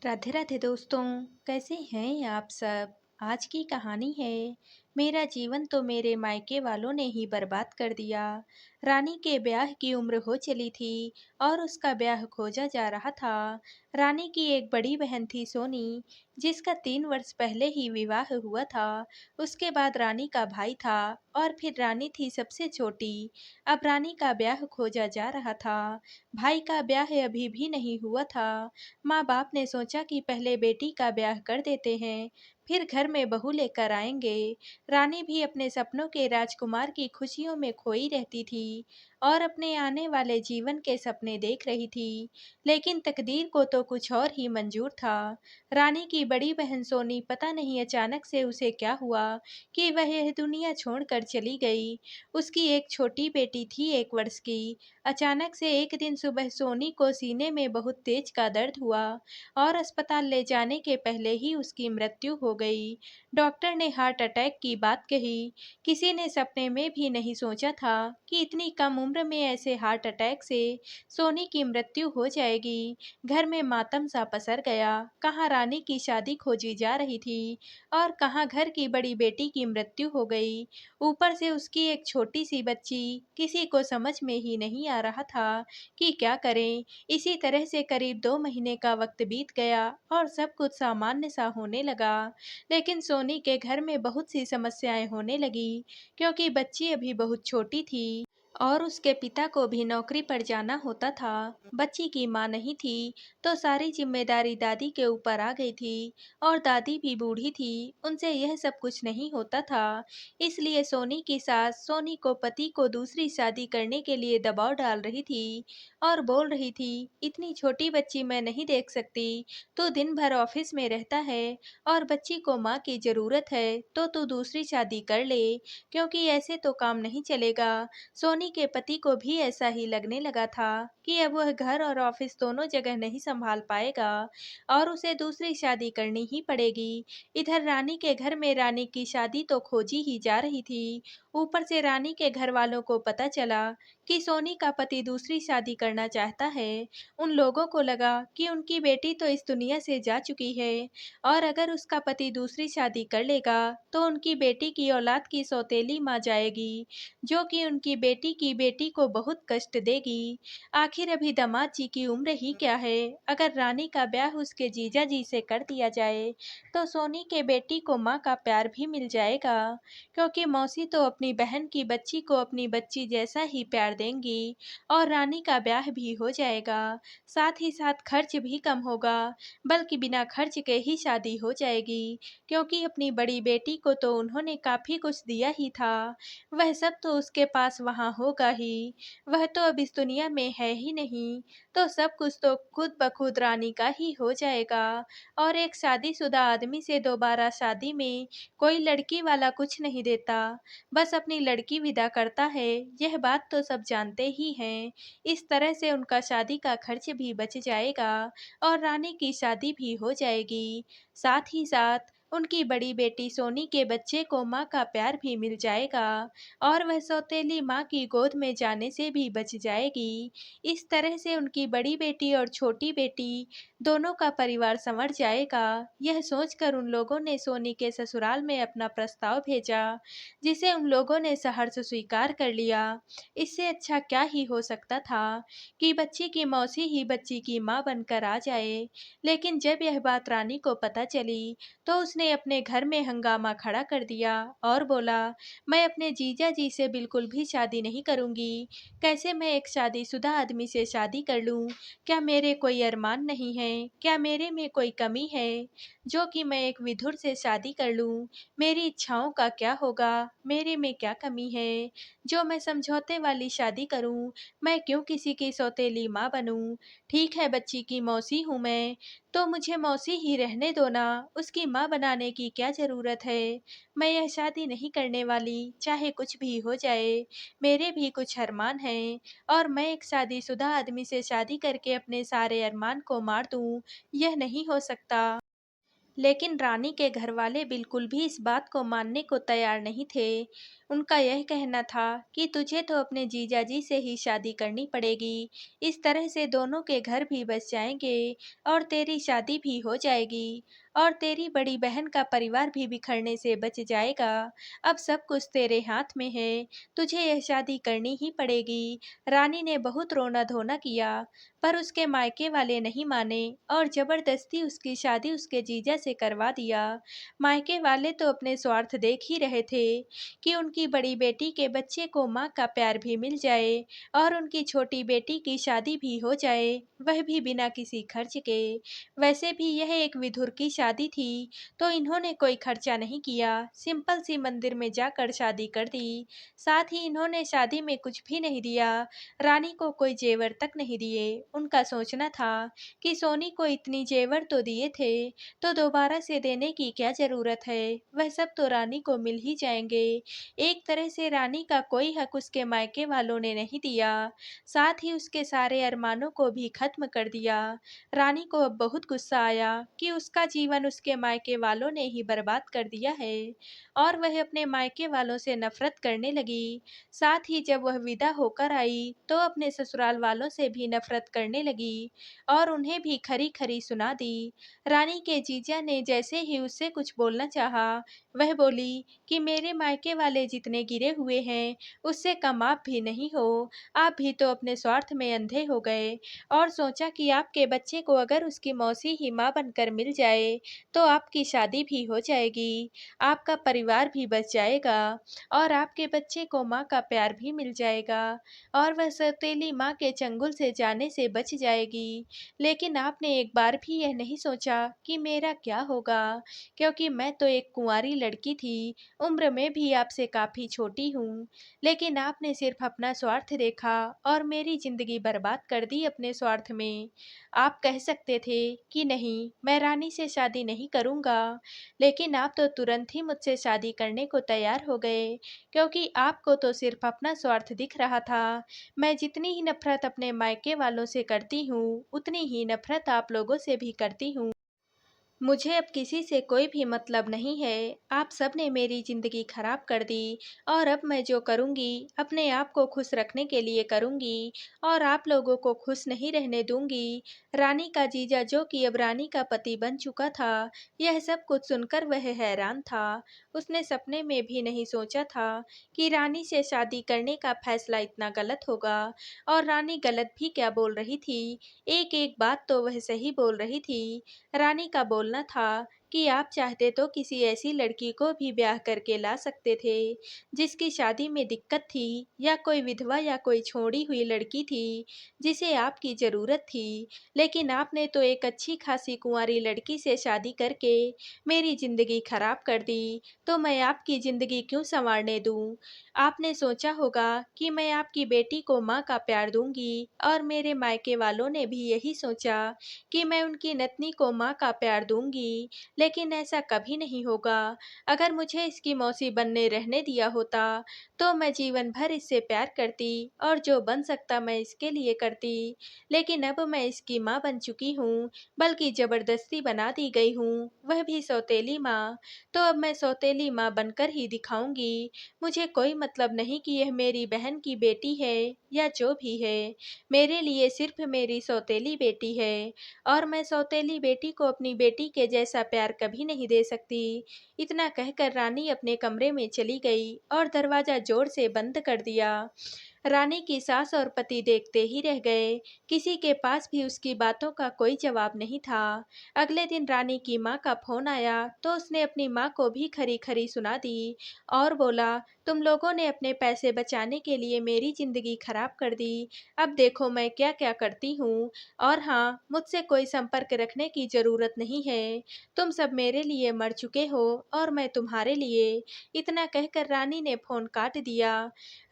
राधे राधे दोस्तों। कैसे हैं आप सब। आज की कहानी है मेरा जीवन तो मेरे मायके वालों ने ही बर्बाद कर दिया। रानी के ब्याह की उम्र हो चली थी और उसका ब्याह खोजा जा रहा था। रानी की एक बड़ी बहन थी सोनी, जिसका 3 वर्ष पहले ही विवाह हुआ था। उसके बाद रानी का भाई था और फिर रानी थी सबसे छोटी। अब रानी का ब्याह खोजा जा रहा था। भाई का ब्याह अभी भी नहीं हुआ था। माँ बाप ने सोचा कि पहले बेटी का ब्याह कर देते हैं, फिर घर में बहू लेकर आएंगे। रानी भी अपने सपनों के राजकुमार की खुशियों में खोई रहती थी और अपने आने वाले जीवन के सपने देख रही थी। लेकिन तकदीर को तो कुछ और ही मंजूर था। रानी की बड़ी बहन सोनी, पता नहीं अचानक से उसे क्या हुआ कि वह यह दुनिया छोड़कर चली गई। उसकी एक छोटी बेटी थी 1 वर्ष की। अचानक से एक दिन सुबह सोनी को सीने में बहुत तेज का दर्द हुआ और अस्पताल ले जाने के पहले ही उसकी मृत्यु हो गई। डॉक्टर ने हार्ट अटैक की बात कही। किसी ने सपने में भी नहीं सोचा था कि इतनी कम उम्र में ऐसे हार्ट अटैक से सोनी की मृत्यु हो जाएगी। घर में मातम सा पसर गया। कहाँ रानी की शादी खोजी जा रही थी और कहाँ घर की बड़ी बेटी की मृत्यु हो गई। ऊपर से उसकी एक छोटी सी बच्ची। किसी को समझ में ही नहीं आ रहा था कि क्या करें। इसी तरह से करीब 2 महीने का वक्त बीत गया और सब कुछ सामान्य सा होने लगा। लेकिन सोनी के घर में बहुत सी समस्याएं होने लगी, क्योंकि बच्ची अभी बहुत छोटी थी और उसके पिता को भी नौकरी पर जाना होता था। बच्ची की माँ नहीं थी, तो सारी जिम्मेदारी दादी के ऊपर आ गई थी और दादी भी बूढ़ी थी, उनसे यह सब कुछ नहीं होता था। इसलिए सोनी की सास सोनी को पति को दूसरी शादी करने के लिए दबाव डाल रही थी और बोल रही थी, इतनी छोटी बच्ची मैं नहीं देख सकती। तू दिन भर ऑफिस में रहता है और बच्ची को माँ की जरूरत है, तो तू दूसरी शादी कर ले, क्योंकि ऐसे तो काम नहीं चलेगा। सोनी के पति को भी ऐसा ही लगने लगा था कि अब वह घर और ऑफिस दोनों जगह नहीं संभाल पाएगा और उसे दूसरी शादी करनी ही पड़ेगी। इधर रानी के घर में रानी की शादी तो खोजी ही जा रही थी। ऊपर से रानी के घर वालों को पता चला कि सोनी का पति दूसरी शादी करना चाहता है। उन लोगों को लगा कि उनकी बेटी तो इस दुनिया से जा चुकी है और अगर उसका पति दूसरी शादी कर लेगा तो उनकी बेटी की औलाद की सौतेली माँ जाएगी, जो कि उनकी बेटी की बेटी को बहुत कष्ट देगी। आखिर अभी दामाद जी की उम्र ही क्या है। अगर रानी का ब्याह उसके जीजा जी से कर दिया जाए तो सोनी के बेटी को माँ का प्यार भी मिल जाएगा, क्योंकि मौसी तो अपनी बहन की बच्ची को अपनी बच्ची जैसा ही प्यार देंगी और रानी का ब्याह भी हो जाएगा। साथ ही साथ खर्च भी कम होगा, बल्कि बिना खर्च के ही शादी हो जाएगी, क्योंकि अपनी बड़ी बेटी को तो उन्होंने काफी कुछ दिया ही था। वह सब तो उसके पास वहाँ होगा ही। वह तो अब इस दुनिया में है ही नहीं, तो सब कुछ तो खुद ब खुद रानी का ही हो जाएगा। और एक शादीशुदा आदमी से दोबारा शादी में कोई लड़की वाला कुछ नहीं देता, बस अपनी लड़की विदा करता है। यह बात तो सब जानते ही हैं। इस तरह से उनका शादी का खर्च भी बच जाएगा और रानी की शादी भी हो जाएगी। साथ ही साथ उनकी बड़ी बेटी सोनी के बच्चे को माँ का प्यार भी मिल जाएगा और वह सौतेली माँ की गोद में जाने से भी बच जाएगी। इस तरह से उनकी बड़ी बेटी और छोटी बेटी दोनों का परिवार संवर जाएगा। यह सोचकर उन लोगों ने सोनी के ससुराल में अपना प्रस्ताव भेजा, जिसे उन लोगों ने सहर्ष स्वीकार कर लिया। इससे अच्छा क्या ही हो सकता था कि बच्ची की मौसी ही बच्ची की माँ बनकर आ जाए। लेकिन जब यह बात रानी को पता चली तो उसने अपने घर में हंगामा खड़ा कर दिया और बोला, मैं अपने जीजा जी से बिल्कुल भी शादी नहीं करूंगी। कैसे मैं एक शादीशुदा आदमी से शादी कर लूं? क्या मेरे कोई अरमान नहीं है? क्या मेरे में कोई कमी है जो कि मैं एक विधुर से शादी कर लूं? मेरी इच्छाओं का क्या होगा? मेरे में क्या कमी है जो मैं समझौते वाली शादी करूं? मैं क्यों किसी की सौतेली माँ बनूं? ठीक है, बच्ची की मौसी हूं मैं, तो मुझे मौसी ही रहने दो ना। उसकी माँ बनाने की क्या जरूरत है? मैं यह शादी नहीं करने वाली, चाहे कुछ भी हो जाए। मेरे भी कुछ अरमान हैं और मैं एक शादीशुदा आदमी से शादी करके अपने सारे अरमान को मार दूं, यह नहीं हो सकता। लेकिन रानी के घरवाले बिल्कुल भी इस बात को मानने को तैयार नहीं थे। उनका यह कहना था कि तुझे तो अपने जीजाजी से ही शादी करनी पड़ेगी। इस तरह से दोनों के घर भी बस जाएंगे और तेरी शादी भी हो जाएगी और तेरी बड़ी बहन का परिवार भी बिखरने से बच जाएगा। अब सब कुछ तेरे हाथ में है, तुझे यह शादी करनी ही पड़ेगी। रानी ने बहुत रोना धोना किया, पर उसके मायके वाले नहीं माने और जबरदस्ती उसकी शादी उसके जीजा से करवा दिया। मायके वाले तो अपने स्वार्थ देख ही रहे थे कि उनकी बड़ी बेटी के बच्चे को माँ का प्यार भी मिल जाए और उनकी छोटी बेटी की शादी भी हो जाए, वह भी बिना किसी खर्च के। वैसे भी यह एक विधुर की शादी थी, तो इन्होंने कोई खर्चा नहीं किया, सिंपल सी मंदिर में जाकर शादी कर दी। साथ ही इन्होंने शादी में कुछ भी नहीं दिया, रानी को कोई जेवर तक नहीं दिए। उनका सोचना था कि सोनी को इतनी जेवर तो दिए थे, तो दोबारा से देने की क्या जरूरत है, वह सब तो रानी को मिल ही जाएंगे। एक तरह से रानी का कोई हक उसके मायके वालों ने नहीं दिया, साथ ही उसके सारे अरमानों को भी खत्म कर दिया। रानी को अब बहुत गुस्सा आया कि उसका जीवन उसके मायके वालों ने ही बर्बाद कर दिया है और वह अपने मायके वालों से नफरत करने लगी। साथ ही जब वह विदा होकर आई तो अपने ससुराल वालों से भी नफरत करने लगी और उन्हें भी खरी खरी सुना दी। रानी के जीजा ने जैसे ही उससे कुछ बोलना चाहा, वह बोली कि मेरे मायके वाले जितने गिरे हुए हैं उससे कम आप भी नहीं हो। आप भी तो अपने स्वार्थ में अंधे हो गए और सोचा कि आपके बच्चे को अगर उसकी मौसी ही माँ बनकर मिल जाए तो आपकी शादी भी हो जाएगी, आपका परिवार भी बच जाएगा और आपके बच्चे को माँ का प्यार भी मिल जाएगा और वह सौतेली माँ के चंगुल से जाने से बच जाएगी। लेकिन आपने एक बार भी यह नहीं सोचा कि मेरा क्या होगा, क्योंकि मैं तो एक कुंवारी लड़की थी, उम्र में भी आपसे काफ़ी छोटी हूँ। लेकिन आपने सिर्फ अपना स्वार्थ देखा और मेरी जिंदगी बर्बाद कर दी अपने स्वार्थ में। आप कह सकते थे कि नहीं, मैं रानी से शादी नहीं करूँगा, लेकिन आप तो तुरंत ही मुझसे शादी करने को तैयार हो गए, क्योंकि आपको तो सिर्फ अपना स्वार्थ दिख रहा था। मैं जितनी ही नफरत अपने मायके वालों से करती हूँ, उतनी ही नफरत आप लोगों से भी करती हूँ। मुझे अब किसी से कोई भी मतलब नहीं है। आप सब ने मेरी ज़िंदगी खराब कर दी और अब मैं जो करूँगी अपने आप को खुश रखने के लिए करूँगी और आप लोगों को खुश नहीं रहने दूँगी। रानी का जीजा, जो कि अब रानी का पति बन चुका था, यह सब कुछ सुनकर वह हैरान था। उसने सपने में भी नहीं सोचा था कि रानी से शादी करने का फैसला इतना गलत होगा। और रानी गलत भी क्या बोल रही थी, एक एक बात तो वह सही बोल रही थी। रानी का बोलना था कि आप चाहते तो किसी ऐसी लड़की को भी ब्याह करके ला सकते थे जिसकी शादी में दिक्कत थी, या कोई विधवा या कोई छोड़ी हुई लड़की थी जिसे आपकी ज़रूरत थी। लेकिन आपने तो एक अच्छी खासी कुंवारी लड़की से शादी करके मेरी ज़िंदगी खराब कर दी, तो मैं आपकी ज़िंदगी क्यों संवारने दूँ। आपने सोचा होगा कि मैं आपकी बेटी को माँ का प्यार दूंगी और मेरे मायके वालों ने भी यही सोचा कि मैं उनकी नतनी को माँ का प्यार दूंगी, लेकिन ऐसा कभी नहीं होगा। अगर मुझे इसकी मौसी बनने रहने दिया होता तो मैं जीवन भर इससे प्यार करती और जो बन सकता मैं इसके लिए करती, लेकिन अब मैं इसकी माँ बन चुकी हूँ, बल्कि जबरदस्ती बना दी गई हूँ, वह भी सौतेली माँ। तो अब मैं सौतेली माँ बनकर ही दिखाऊंगी। मुझे कोई मतलब नहीं कि यह मेरी बहन की बेटी है या जो भी है, मेरे लिए सिर्फ मेरी सौतेली बेटी है और मैं सौतेली बेटी को अपनी बेटी के जैसा प्यार कभी नहीं दे सकती। इतना कहकर रानी अपने कमरे में चली गई और दरवाज़ा जोर से बंद कर दिया। रानी की सास और पति देखते ही रह गए, किसी के पास भी उसकी बातों का कोई जवाब नहीं था। अगले दिन रानी की माँ का फोन आया तो उसने अपनी माँ को भी खरी खरी सुना दी और बोला, तुम लोगों ने अपने पैसे बचाने के लिए मेरी जिंदगी खराब कर दी, अब देखो मैं क्या क्या करती हूँ। और हाँ, मुझसे कोई संपर्क रखने की जरूरत नहीं है, तुम सब मेरे लिए मर चुके हो और मैं तुम्हारे लिए। इतना कहकर रानी ने फोन काट दिया।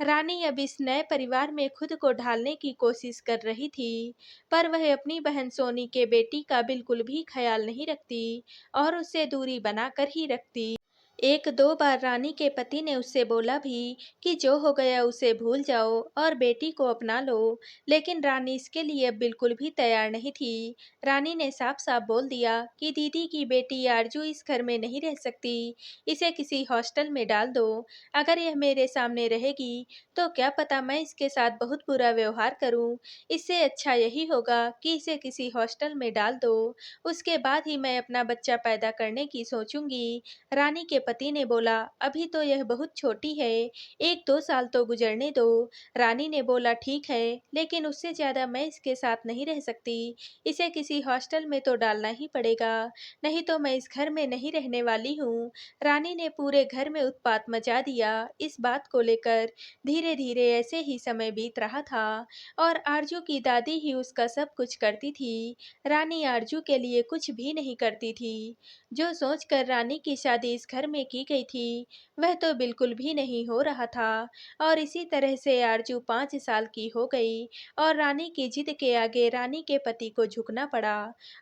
रानी अब इस नए परिवार में खुद को ढालने की कोशिश कर रही थी, पर वह अपनी बहन सोनी के बेटी का बिल्कुल भी ख्याल नहीं रखती और उससे दूरी बनाकर ही रखती। एक दो बार रानी के पति ने उससे बोला भी कि जो हो गया उसे भूल जाओ और बेटी को अपना लो, लेकिन रानी इसके लिए अब बिल्कुल भी तैयार नहीं थी। रानी ने साफ साफ बोल दिया कि दीदी की बेटी आरजू इस घर में नहीं रह सकती, इसे किसी हॉस्टल में डाल दो। अगर यह मेरे सामने रहेगी तो क्या पता मैं इसके साथ बहुत बुरा व्यवहार करूं। इससे अच्छा यही होगा कि इसे किसी हॉस्टल में डाल दो, उसके बाद ही मैं अपना बच्चा पैदा करने की सोचूंगी। रानी के पति ने बोला, अभी तो यह बहुत छोटी है, 1-2 साल तो गुजरने दो। रानी ने बोला, ठीक है, लेकिन उससे ज्यादा मैं इसके साथ नहीं रह सकती, इसे किसी हॉस्टल में तो डालना ही पड़ेगा, नहीं तो मैं इस घर में नहीं रहने वाली हूँ। रानी ने पूरे घर में उत्पात मचा दिया। इस बात को लेकर धीरे धीरे ऐसे ही समय बीत रहा था और आरजू की दादी ही उसका सब कुछ करती थी। रानी आरजू के लिए कुछ भी नहीं करती थी। जो सोचकर रानी की शादी इस घर में की गई थी, वह तो बिल्कुल भी नहीं हो रहा था और इसी तरह से आरजू 5 साल की हो गई और रानी की जिद के आगे रानी के पति को झुकना पड़ा।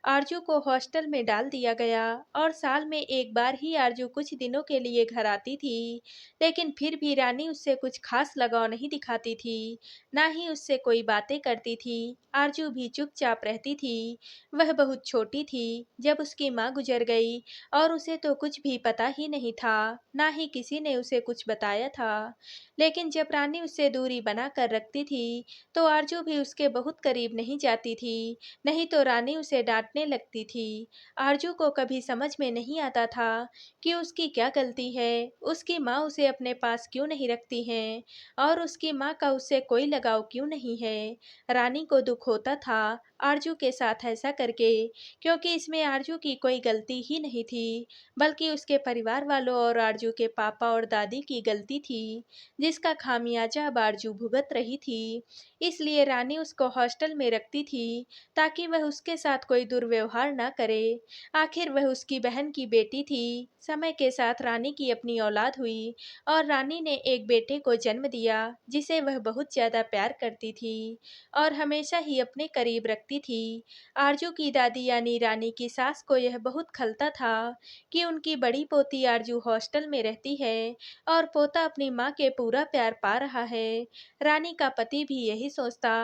आरजू को हॉस्टल में डाल दिया गया और साल में एक बार ही आरजू कुछ दिनों के लिए घर आती थी, लेकिन फिर भी रानी उससे कुछ खास लगाव नहीं दिखाती थी, ना ही उससे कोई बातें करती थी। आरजू भी चुपचाप रहती थी। वह बहुत छोटी थी जब उसकी माँ गुजर गई और उसे तो कुछ भी पता ही नहीं था, ना ही किसी ने उसे कुछ बताया था। लेकिन जब रानी उससे दूरी बना कर रखती थी, तो आरजू भी उसके बहुत करीब नहीं जाती थी, नहीं तो रानी उसे डांटने लगती थी। आरजू को कभी समझ में नहीं आता था कि उसकी क्या गलती है, उसकी माँ उसे अपने पास क्यों नहीं रखती है और उसकी माँ का उससे कोई लगाव क्यों नहीं है। रानी को दुख होता था आरजू के साथ ऐसा करके, क्योंकि इसमें आरजू की कोई गलती ही नहीं थी, बल्कि उसके परिवार वालों और आरजू के पापा और दादी की गलती थी, जिसका खामियाजा अब आरजू भुगत रही थी। इसलिए रानी उसको हॉस्टल में रखती थी ताकि वह उसके साथ कोई दुर्व्यवहार ना करे। आखिर वह उसकी बहन की बेटी थी। समय के साथ रानी की अपनी औलाद हुई और रानी ने एक बेटे को जन्म दिया जिसे वह बहुत ज्यादा प्यार करती थी और हमेशा ही अपने करीब रखती थी। आरजू की दादी यानी रानी की सास को यह बहुत खलता था कि उनकी बड़ी पोती आरजू हॉस्टल में रहती है और पोता अपनी माँ के पूरा प्यार पा रहा है। रानी का पति भी यही सोचता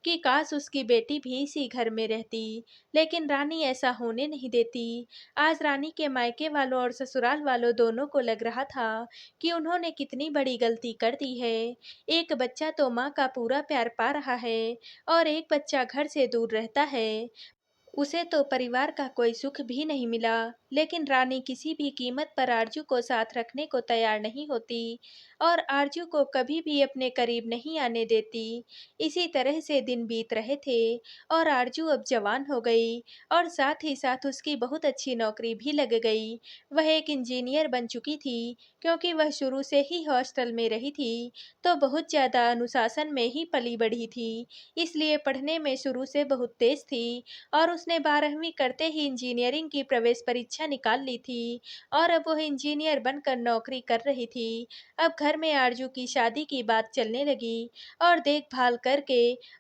कि काश उसकी बेटी भी इसी घर में रहती, लेकिन रानी ऐसा होने नहीं देती। आज रानी के मायके वालों और ससुराल वालों दोनों को लग रहा था कि उन्होंने कितनी बड़ी गलती कर दी है। एक बच्चा तो माँ का पूरा प्यार पा रहा है और एक बच्चा घर से दूर रहता है। उसे तो परिवार का कोई सुख भी नहीं मिला, लेकिन रानी किसी भी कीमत पर आरजू को साथ रखने को तैयार नहीं होती और आरजू को कभी भी अपने करीब नहीं आने देती। इसी तरह से दिन बीत रहे थे और आरजू अब जवान हो गई और साथ ही साथ उसकी बहुत अच्छी नौकरी भी लग गई। वह एक इंजीनियर बन चुकी थी, क्योंकि वह शुरू से ही हॉस्टल में रही थी तो बहुत ज़्यादा अनुशासन में ही पली बढ़ी थी, इसलिए पढ़ने में शुरू से बहुत तेज थी और उसने 12वीं करते ही इंजीनियरिंग की प्रवेश परीक्षा निकाल ली थी और अब वह इंजीनियर बनकर नौकरी कर रही थी। अब घर में आरजू की शादी की बात चलने लगी और देखभाल करके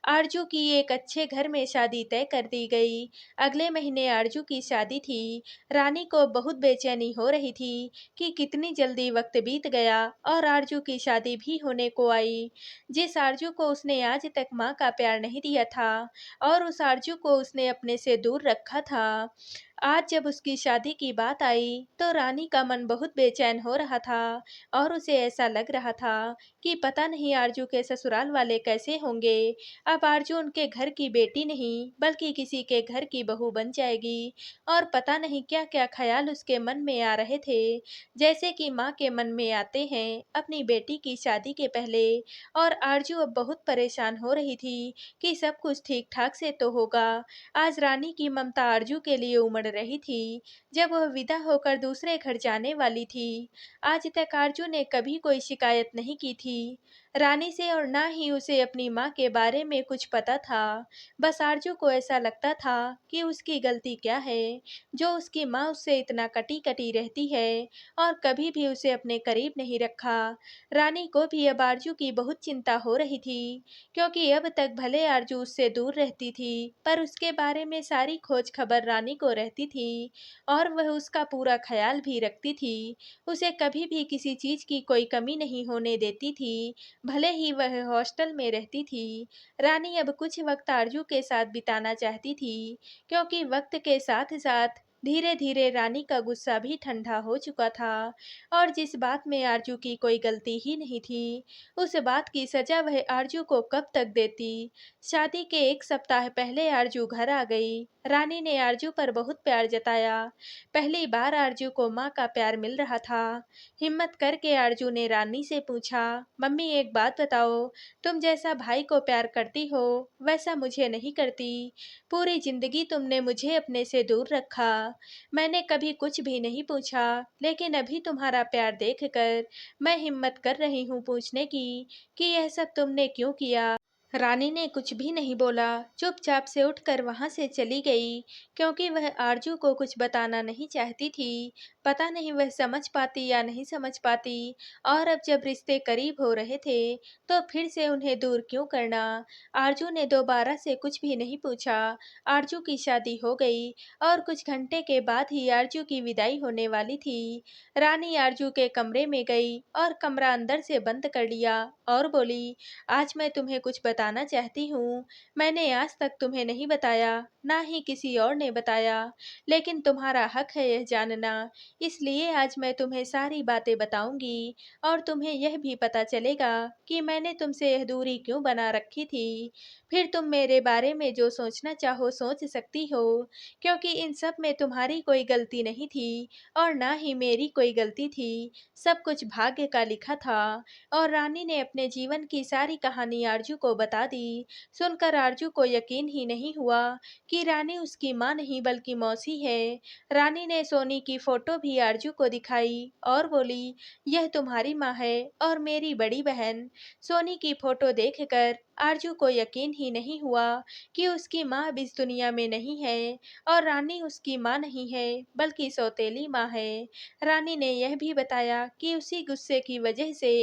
आरजू की एक अच्छे घर में शादी तय कर दी गई। अगले महीने आरजू की शादी थी। रानी को बहुत बेचैनी हो रही थी कि कितनी जल्दी वक्त बीत गया और आरजू की शादी भी होने को आई। जिस आरजू को उसने आज तक माँ का प्यार नहीं दिया था और उस आरजू को उसने अपने से दूर रखा था, आज जब उसकी शादी की बात आई तो रानी का मन बहुत बेचैन हो रहा था और उसे ऐसा लग रहा था कि पता नहीं आरजू के ससुराल वाले कैसे होंगे। अब आरजू उनके घर की बेटी नहीं बल्कि किसी के घर की बहू बन जाएगी और पता नहीं क्या क्या ख्याल उसके मन में आ रहे थे, जैसे कि माँ के मन में आते हैं अपनी बेटी की शादी के पहले। और आरजू अब बहुत परेशान हो रही थी कि सब कुछ ठीक ठाक से तो होगा। आज रानी की ममता आरजू के लिए उमड़ रही थी जब वह विदा होकर दूसरे घर जाने वाली थी। आज तक आरजू ने कभी कोई शिकायत नहीं की थी। रानी से और ना ही उसे अपनी माँ के बारे में कुछ पता था। बस आरजू को ऐसा लगता था कि उसकी गलती क्या है, जो उसकी माँ उससे इतना कटी-कटी रहती है और कभी भी उसे अपने करीब नहीं रखा। रानी को भी अब आरजू की बहुत चिंता हो रही थी, क्योंकि अब तक भले आरजू उससे दूर रहती थी, पर उसके बारे में सारी खोज खबर रानी को रहती थी और वह उसका पूरा ख्याल भी रखती थी। उसे कभी भी किसी चीज़ की कोई कमी नहीं होने देती थी, भले ही वह हॉस्टल में रहती थी। रानी अब कुछ वक्त आरजू के साथ बिताना चाहती थी, क्योंकि वक्त के साथ साथ धीरे धीरे रानी का गुस्सा भी ठंडा हो चुका था और जिस बात में आरजू की कोई गलती ही नहीं थी, उस बात की सजा वह आरजू को कब तक देती। शादी के एक सप्ताह पहले आरजू घर आ गई। रानी ने आरजू पर बहुत प्यार जताया। पहली बार आरजू को माँ का प्यार मिल रहा था। हिम्मत करके आरजू ने रानी से पूछा, मम्मी एक बात बताओ, तुम जैसा भाई को प्यार करती हो वैसा मुझे नहीं करती। पूरी जिंदगी तुमने मुझे अपने से दूर रखा। मैंने कभी कुछ भी नहीं पूछा, लेकिन अभी तुम्हारा प्यार देखकर मैं हिम्मत कर रही हूँ पूछने की कि यह सब तुमने क्यों किया। रानी ने कुछ भी नहीं बोला, चुपचाप से उठकर वहां से चली गई, क्योंकि वह आरजू को कुछ बताना नहीं चाहती थी। पता नहीं वह समझ पाती या नहीं समझ पाती, और अब जब रिश्ते करीब हो रहे थे, तो फिर से उन्हें दूर क्यों करना। आरजू ने दोबारा से कुछ भी नहीं पूछा। आरजू की शादी हो गई और कुछ घंटे के बाद ही आरजू की विदाई होने वाली थी। रानी आरजू के कमरे में गई और कमरा अंदर से बंद कर लिया और बोली, आज मैं तुम्हें कुछ बताना चाहती हूँ। मैंने आज तक तुम्हें नहीं बताया, ना ही किसी और ने बताया, लेकिन तुम्हारा हक है यह जानना, इसलिए आज मैं तुम्हें सारी बातें बताऊंगी और तुम्हें यह भी पता चलेगा कि मैंने तुमसे यह दूरी क्यों बना रखी थी। फिर तुम मेरे बारे में जो सोचना चाहो सोच सकती हो, क्योंकि इन सब में तुम्हारी कोई गलती नहीं थी और ना ही मेरी कोई गलती थी। सब कुछ भाग्य का लिखा था। और रानी ने अपने जीवन की सारी कहानी आरजू को बता दी। सुनकर आरजू को यकीन ही नहीं हुआ कि रानी उसकी माँ नहीं बल्कि मौसी है। रानी ने सोनी की फोटो भी आरजू को दिखाई और बोली, यह तुम्हारी माँ है और मेरी बड़ी बहन। सोनी की फोटो देखकर आरजू को यकीन ही नहीं हुआ कि उसकी माँ अब इस दुनिया में नहीं है और रानी उसकी माँ नहीं है बल्कि सौतेली माँ है। रानी ने यह भी बताया कि उसी गुस्से की वजह से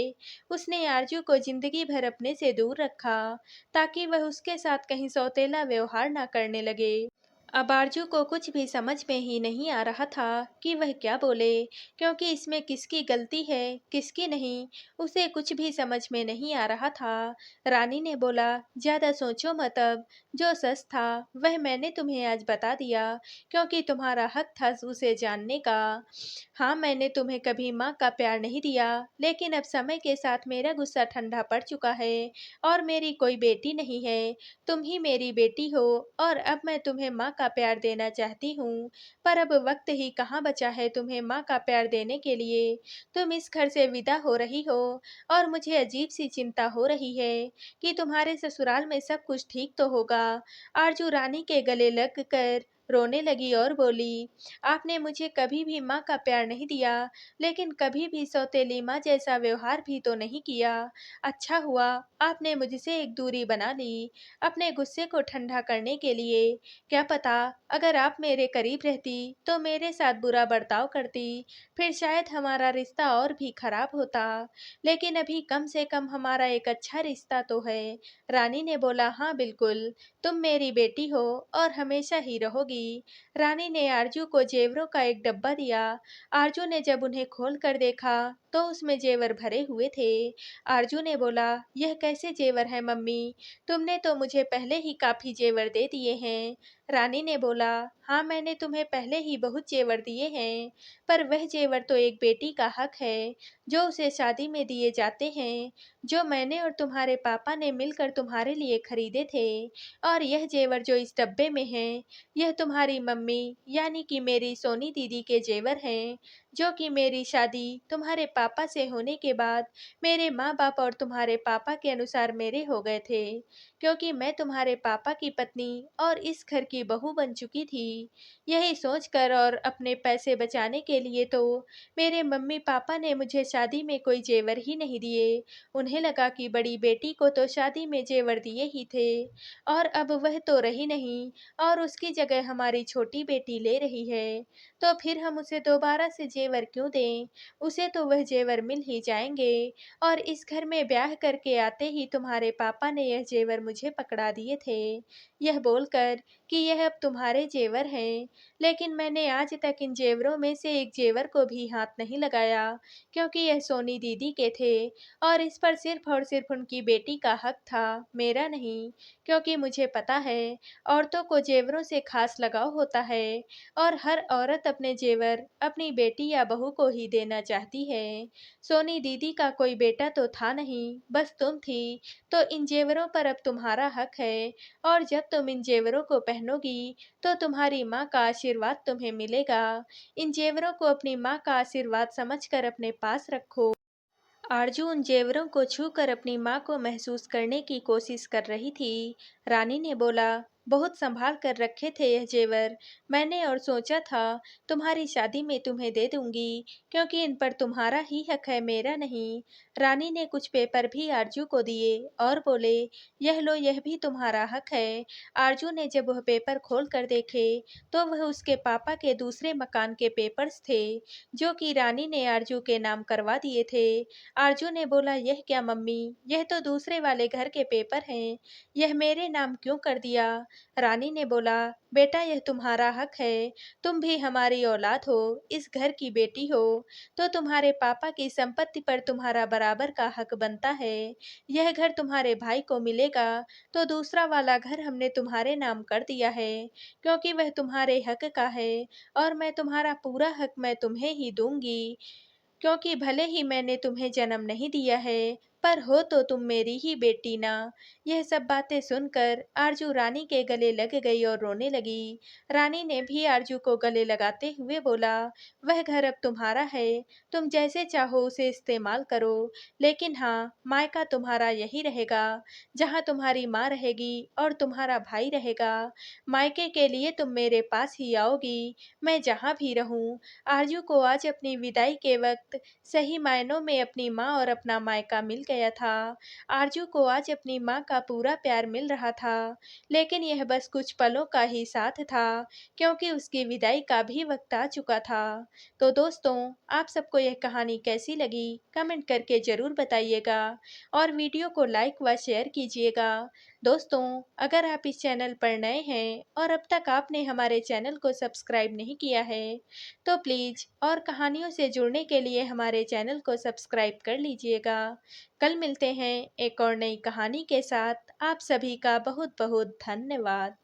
उसने आरजू को जिंदगी भर अपने से दूर रखा, ताकि वह उसके साथ कहीं सौतेला व्यवहार ना करने लगे। अब आरजू को कुछ भी समझ में ही नहीं आ रहा था कि वह क्या बोले, क्योंकि इसमें किसकी गलती है किसकी नहीं, उसे कुछ भी समझ में नहीं आ रहा था। रानी ने बोला, ज्यादा सोचो मत, अब जो सच था वह मैंने तुम्हें आज बता दिया, क्योंकि तुम्हारा हक था उसे जानने का। हाँ, मैंने तुम्हें कभी माँ का प्यार नहीं दिया, लेकिन अब समय के साथ मेरा गुस्सा ठंडा पड़ चुका है और मेरी कोई बेटी नहीं है, तुम ही मेरी बेटी हो और अब मैं तुम्हें माँ का प्यार देना चाहती हूँ। पर अब वक्त ही कहाँ बचा है तुम्हें माँ का प्यार देने के लिए। तुम इस घर से विदा हो रही हो और मुझे अजीब सी चिंता हो रही है कि तुम्हारे ससुराल में सब कुछ ठीक तो होगा। आरजू रानी के गले लग कर रोने लगी और बोली, आपने मुझे कभी भी माँ का प्यार नहीं दिया, लेकिन कभी भी सौतेली माँ जैसा व्यवहार भी तो नहीं किया। अच्छा हुआ आपने मुझसे एक दूरी बना ली, अपने गुस्से को ठंडा करने के लिए। क्या पता अगर आप मेरे करीब रहती तो मेरे साथ बुरा बर्ताव करती, फिर शायद हमारा रिश्ता और भी खराब होता, लेकिन अभी कम से कम हमारा एक अच्छा रिश्ता तो है। रानी ने बोला, हाँ बिल्कुल, तुम मेरी बेटी हो और हमेशा ही रहोगी। रानी ने आरजू को जेवरों का एक डब्बा दिया। आरजू ने जब उन्हें खोल कर देखा तो उसमें जेवर भरे हुए थे। आरजू ने बोला, यह कैसे जेवर है मम्मी, तुमने तो मुझे पहले ही काफी जेवर दे दिए हैं। रानी ने बोला, हाँ मैंने तुम्हें पहले ही बहुत जेवर दिए हैं, पर वह जेवर तो एक बेटी का हक है जो उसे शादी में दिए जाते हैं, जो मैंने और तुम्हारे पापा ने मिलकर तुम्हारे लिए खरीदे थे। और यह जेवर जो इस डब्बे में है, यह तुम्हारी मम्मी यानी कि मेरी सोनी दीदी के जेवर हैं, जो कि मेरी शादी तुम्हारे पापा से होने के बाद मेरे माँ-बाप और तुम्हारे पापा के अनुसार मेरे हो गए थे, क्योंकि मैं तुम्हारे पापा की पत्नी और इस घर की बहू बन चुकी थी। यही सोचकर और अपने पैसे बचाने के लिए तो मेरे मम्मी-पापा ने मुझे शादी में कोई जेवर ही नहीं दिए। उन्हें लगा कि बड़ी बेटी को तो शादी में जेवर दिए ही थे और अब वह तो रही नहीं और उसकी जगह हमारी छोटी बेटी ले रही है, तो फिर हम उसे दोबारा से जेवर क्यों दें? उसे तो वह जेवर मिल ही जाएँगे और इस घर में ब्याह करके आते ही तुम्हारे पापा ने यह जेवर मुझे पकड़ा दिए थे, यह बोलकर कि यह अब तुम्हारे जेवर हैं। लेकिन मैंने आज तक इन जेवरों में से एक जेवर को भी हाथ नहीं लगाया, क्योंकि यह सोनी दीदी के थे और इस पर सिर्फ़ और सिर्फ़ उनकी बेटी का हक था, मेरा नहीं। क्योंकि मुझे पता है, औरतों को जेवरों से ख़ास लगाव होता है और हर औरत अपने जेवर अपनी बेटी या बहू को ही देना चाहती है। सोनी दीदी का कोई बेटा तो था नहीं, बस तुम थी, तो इन जेवरों पर अब तुम्हारा हक है और जब तुम इन जेवरों को पहनोगी, तो तुम्हारी माँ का आशीर्वाद तुम्हें मिलेगा। इन जेवरों को अपनी माँ का आशीर्वाद समझकर अपने पास रखो। आरजू उन जेवरों को छूकर अपनी माँ को महसूस करने की कोशिश कर रही थी। रानी ने बोला, बहुत संभाल कर रखे थे यह जेवर, मैंने और सोचा था तुम्हारी शादी में तुम्हें दे दूंगी, क्योंकि इन पर तुम्हारा ही हक है, मेरा नहीं। रानी ने कुछ पेपर भी आरजू को दिए और बोले, यह लो, यह भी तुम्हारा हक है। आरजू ने जब वह पेपर खोल कर देखे, तो वह उसके पापा के दूसरे मकान के पेपर्स थे, जो कि रानी ने आरजू के नाम करवा दिए थे। आरजू ने बोला, यह क्या मम्मी, यह तो दूसरे वाले घर के पेपर हैं, यह मेरे नाम क्यों कर दिया? रानी ने बोला, बेटा यह तुम्हारा हक है, तुम भी हमारी औलाद हो, इस घर की बेटी हो, तो तुम्हारे पापा की संपत्ति पर तुम्हारा बराबर का हक बनता है। यह घर तुम्हारे भाई को मिलेगा, तो दूसरा वाला घर हमने तुम्हारे नाम कर दिया है, क्योंकि वह तुम्हारे हक का है और मैं तुम्हारा पूरा हक मैं तुम्हें ही दूंगी, क्योंकि भले ही मैंने तुम्हें जन्म नहीं दिया है, पर हो तो तुम मेरी ही बेटी ना। यह सब बातें सुनकर आरजू रानी के गले लग गई और रोने लगी। रानी ने भी आरजू को गले लगाते हुए बोला, वह घर अब तुम्हारा है, तुम जैसे चाहो उसे इस्तेमाल करो, लेकिन हाँ, मायका तुम्हारा यही रहेगा, जहाँ तुम्हारी माँ रहेगी और तुम्हारा भाई रहेगा। मायके के लिए तुम मेरे पास ही आओगी, मैं जहाँ भी रहूँ। आरजू को आज अपनी विदाई के वक्त सही मायनों में अपनी माँ और अपना मायका मिल गया था। आरजू को आज अपनी माँ का पूरा प्यार मिल रहा था, लेकिन यह बस कुछ पलों का ही साथ था, क्योंकि उसकी विदाई का भी वक्त आ चुका था। तो दोस्तों, आप सबको यह कहानी कैसी लगी, कमेंट करके ज़रूर बताइएगा और वीडियो को लाइक व शेयर कीजिएगा। दोस्तों, अगर आप इस चैनल पर नए हैं और अब तक आपने हमारे चैनल को सब्सक्राइब नहीं किया है, तो प्लीज़ और कहानियों से जुड़ने के लिए हमारे चैनल को सब्सक्राइब कर लीजिएगा। कल मिलते हैं एक और नई कहानी के साथ। आप सभी का बहुत बहुत धन्यवाद।